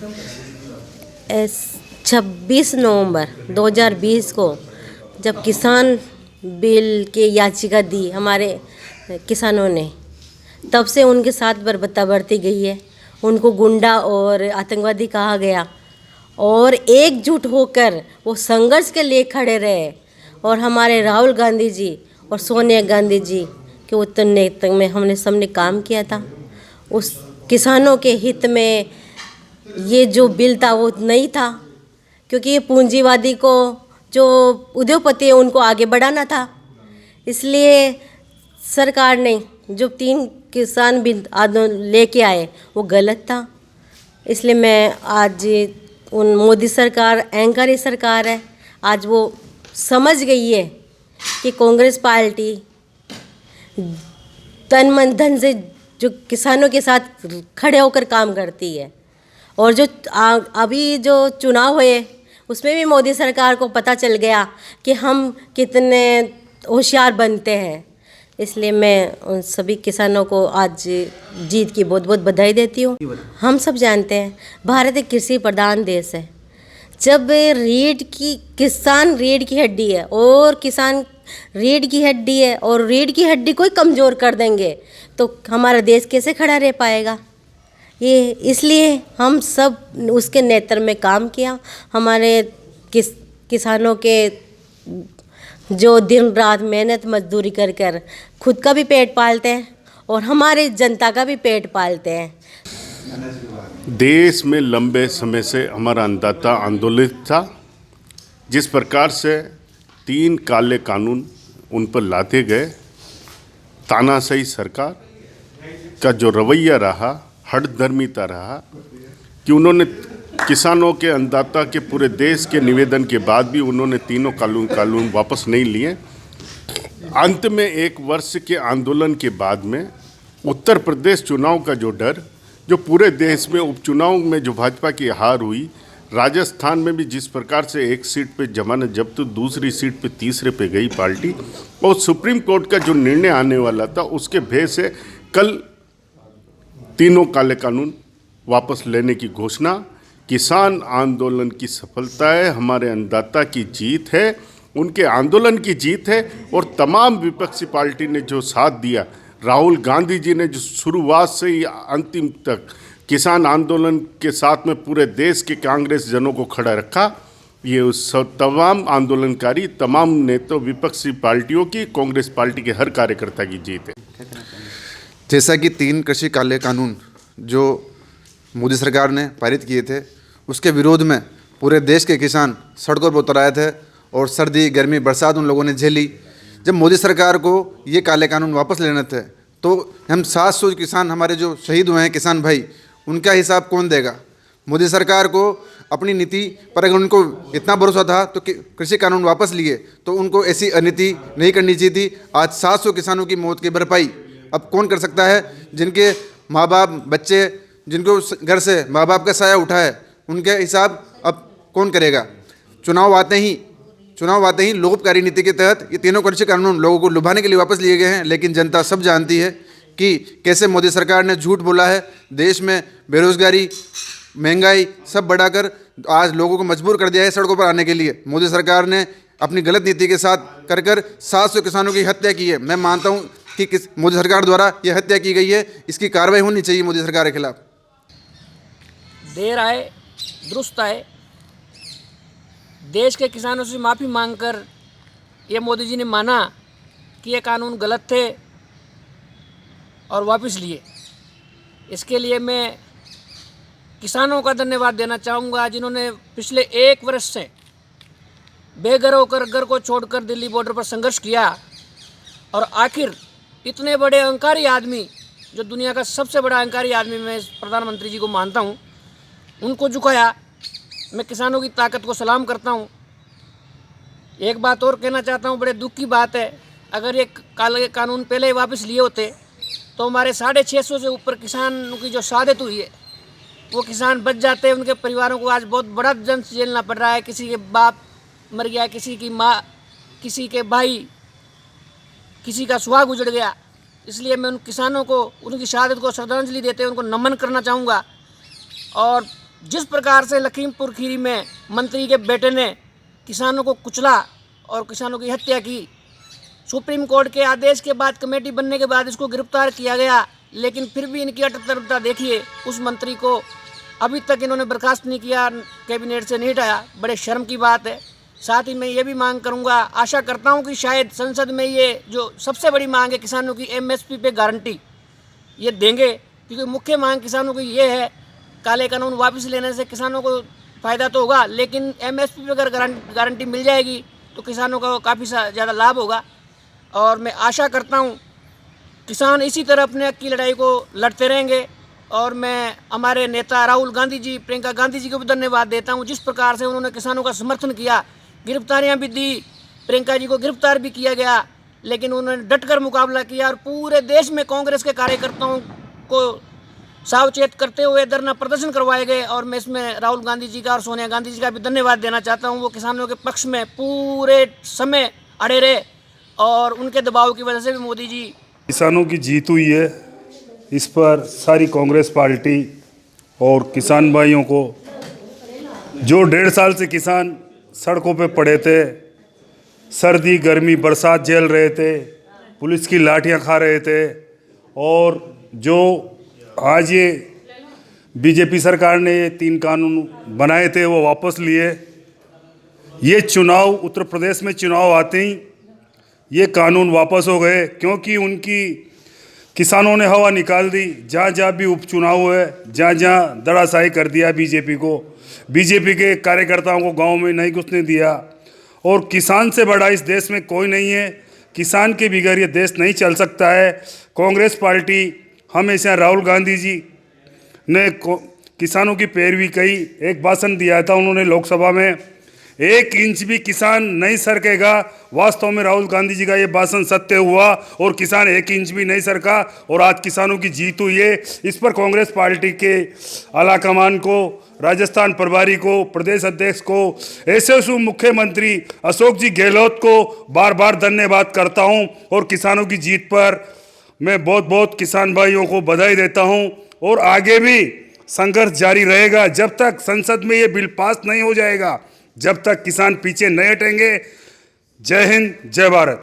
26 नवंबर 2020 को जब किसान बिल की याचिका दी हमारे किसानों ने, तब से उनके साथ बर्बरता बरती गई है। उनको गुंडा और आतंकवादी कहा गया और एकजुट होकर वो संघर्ष के लिए खड़े रहे। और हमारे राहुल गांधी जी और सोनिया गांधी जी के उत्तर नेतृत्व में हमने सबने काम किया था। उस किसानों के हित में ये जो बिल था वो नहीं था, क्योंकि ये पूंजीवादी को, जो उद्योगपति है, उनको आगे बढ़ाना था। इसलिए सरकार ने जो 3 किसान बिल लेके आए वो गलत था। इसलिए मैं आज उन मोदी सरकार अहंकारी सरकार है, आज वो समझ गई है कि कांग्रेस पार्टी तन मन धन से जो किसानों के साथ खड़े होकर काम करती है। और जो अभी जो चुनाव हुए उसमें भी मोदी सरकार को पता चल गया कि हम कितने होशियार बनते हैं। इसलिए मैं उन सभी किसानों को आज जीत की बहुत बहुत बधाई देती हूँ। हम सब जानते हैं भारत एक कृषि प्रधान देश है। जब किसान रीढ़ की हड्डी है और किसान रीढ़ की हड्डी है और रीढ़ की हड्डी को ही कमज़ोर कर देंगे तो हमारा देश कैसे खड़ा रह पाएगा। ये इसलिए हम सब उसके नेतृत्व में काम किया। हमारे किसानों के जो दिन रात मेहनत मजदूरी कर कर खुद का भी पेट पालते हैं और हमारे जनता का भी पेट पालते हैं। देश में लंबे समय से हमारा अन्नदाता आंदोलित था। जिस प्रकार से 3 काले कानून उन पर लाते गए, तानाशाही सरकार का जो रवैया रहा, हठधर्मिता रहा कि उन्होंने किसानों के, अन्नदाता के, पूरे देश के निवेदन के बाद भी उन्होंने तीनों कानून वापस नहीं लिए। अंत में 1 वर्ष के आंदोलन के बाद में उत्तर प्रदेश चुनाव का जो डर, जो पूरे देश में उपचुनाव में जो भाजपा की हार हुई, राजस्थान में भी जिस प्रकार से 1 सीट पे जमानत जब्त, दूसरी सीट पे तीसरे पे गई पार्टी, और सुप्रीम कोर्ट का जो निर्णय आने वाला था उसके भय से कल तीनों काले कानून वापस लेने की घोषणा। किसान आंदोलन की सफलता है, हमारे अन्नदाता की जीत है, उनके आंदोलन की जीत है। और तमाम विपक्षी पार्टी ने जो साथ दिया, राहुल गांधी जी ने जो शुरुआत से ही अंतिम तक किसान आंदोलन के साथ में पूरे देश के कांग्रेस जनों को खड़ा रखा, ये उस तमाम आंदोलनकारी, तमाम नेता, विपक्षी पार्टियों की, कांग्रेस पार्टी के हर कार्यकर्ता की जीत है। जैसा कि 3 कृषि काले कानून जो मोदी सरकार ने पारित किए थे, उसके विरोध में पूरे देश के किसान सड़कों पर उतर आए थे और सर्दी, गर्मी, बरसात उन लोगों ने झेली। जब मोदी सरकार को ये काले कानून वापस लेने थे तो हम 700 किसान, हमारे जो शहीद हुए हैं किसान भाई, उनका हिसाब कौन देगा। मोदी सरकार को अपनी नीति पर अगर उनको इतना भरोसा था तो कृषि कानून वापस लिए तो उनको ऐसी अनीति नहीं करनी चाहिए थी। आज 700 किसानों की मौत की भरपाई अब कौन कर सकता है? जिनके माँ बाप, बच्चे, जिनको घर से माँ बाप का साया उठा है, उनके हिसाब अब कौन करेगा? चुनाव आते ही लोभकारी नीति के तहत ये तीनों कृषि कानून लोगों को लुभाने के लिए वापस लिए गए हैं। लेकिन जनता सब जानती है कि कैसे मोदी सरकार ने झूठ बोला है। देश में बेरोजगारी, महंगाई सब बढ़ाकर आज लोगों को मजबूर कर दिया है सड़कों पर आने के लिए। मोदी सरकार ने अपनी गलत नीति के साथ कर 700 किसानों की हत्या की है। मैं मानता हूँ कि मोदी सरकार द्वारा यह हत्या की गई है, इसकी कार्रवाई होनी चाहिए मोदी सरकार के खिलाफ। देर आए दुरुस्त आए, देश के किसानों से माफ़ी मांगकर ये मोदी जी ने माना कि ये कानून गलत थे और वापस लिए। इसके लिए मैं किसानों का धन्यवाद देना चाहूँगा, जिन्होंने पिछले 1 वर्ष से बेघर होकर, घर को छोड़कर दिल्ली बॉर्डर पर संघर्ष किया और आखिर इतने बड़े अहंकारी आदमी, जो दुनिया का सबसे बड़ा अहंकारी आदमी मैं प्रधानमंत्री जी को मानता हूँ, उनको झुकाया। मैं किसानों की ताकत को सलाम करता हूँ। एक बात और कहना चाहता हूँ, बड़े दुख की बात है, अगर ये काले कानून पहले ही वापस लिए होते तो हमारे 650 से ऊपर किसानों की जो शहादत हुई है वो किसान बच जाते। उनके परिवारों को आज बहुत बड़ा दंड झेलना पड़ रहा है। किसी के बाप मर गया, किसी की माँ, किसी के भाई, किसी का सुहाग उजड़ गया। इसलिए मैं उन किसानों को, उनकी शहादत को श्रद्धांजलि देते हुए उनको नमन करना चाहूँगा। और जिस प्रकार से लखीमपुर खीरी में मंत्री के बेटे ने किसानों को कुचला और किसानों की हत्या की, सुप्रीम कोर्ट के आदेश के बाद कमेटी बनने के बाद इसको गिरफ्तार किया गया, लेकिन फिर भी इनकी अटकलता देखिए, उस मंत्री को अभी तक इन्होंने बर्खास्त नहीं किया, कैबिनेट से नहीं हटाया। बड़े शर्म की बात है। साथ ही मैं ये भी मांग करूंगा, आशा करता हूं कि शायद संसद में ये जो सबसे बड़ी मांग है किसानों की एमएसपी पे गारंटी, ये देंगे, क्योंकि मुख्य मांग किसानों की ये है। काले कानून वापस लेने से किसानों को फ़ायदा तो होगा, लेकिन एमएसपी पे अगर गारंटी मिल जाएगी तो किसानों को काफ़ी ज़्यादा लाभ होगा। और मैं आशा करता हूँ किसान इसी तरह अपने हक की लड़ाई को लड़ते रहेंगे। और मैं हमारे नेता राहुल गांधी जी, प्रियंका गांधी जी को भी धन्यवाद देता हूँ, जिस प्रकार से उन्होंने किसानों का समर्थन किया, गिरफ्तारियाँ भी दी, प्रियंका जी को गिरफ्तार भी किया गया, लेकिन उन्होंने डटकर मुकाबला किया और पूरे देश में कांग्रेस के कार्यकर्ताओं को सावचेत करते हुए धरना प्रदर्शन करवाए गए। और मैं इसमें राहुल गांधी जी का और सोनिया गांधी जी का भी धन्यवाद देना चाहता हूँ। वो किसानों के पक्ष में पूरे समय अड़े रहे और उनके दबाव की वजह से भी मोदी जी। किसानों की जीत हुई है, इस पर सारी कांग्रेस पार्टी और किसान भाइयों को, जो 1.5 साल से किसान सड़कों पे पड़े थे, सर्दी गर्मी बरसात झेल रहे थे, पुलिस की लाठियां खा रहे थे, और जो आज ये बीजेपी सरकार ने ये 3 कानून बनाए थे वो वापस लिए। ये चुनाव, उत्तर प्रदेश में चुनाव आते ही ये कानून वापस हो गए, क्योंकि उनकी किसानों ने हवा निकाल दी। जहाँ जहाँ भी उपचुनाव हुए, जहाँ जहाँ धड़ाशाही कर दिया बीजेपी को, बीजेपी के कार्यकर्ताओं को गांव में नहीं घुसने दिया। और किसान से बड़ा इस देश में कोई नहीं है, किसान के बगैर ये देश नहीं चल सकता है। कांग्रेस पार्टी हमेशा, राहुल गांधी जी ने किसानों की पैरवी कही, एक भाषण दिया था उन्होंने लोकसभा में, 1 इंच भी किसान नहीं सरकेगा। वास्तव में राहुल गांधी जी का ये भाषण सत्य हुआ और किसान 1 इंच भी नहीं सरका और आज किसानों की जीत हुई है। इस पर कांग्रेस पार्टी के आलाकमान को, राजस्थान प्रभारी को, प्रदेश अध्यक्ष को, एसएसयू मुख्यमंत्री अशोक जी गहलोत को बार बार धन्यवाद करता हूं। और किसानों की जीत पर मैं बहुत बहुत किसान भाइयों को बधाई देता हूं। और आगे भी संघर्ष जारी रहेगा जब तक संसद में ये बिल पास नहीं हो जाएगा, जब तक किसान पीछे नहीं हटेंगे। जय हिंद, जय भारत।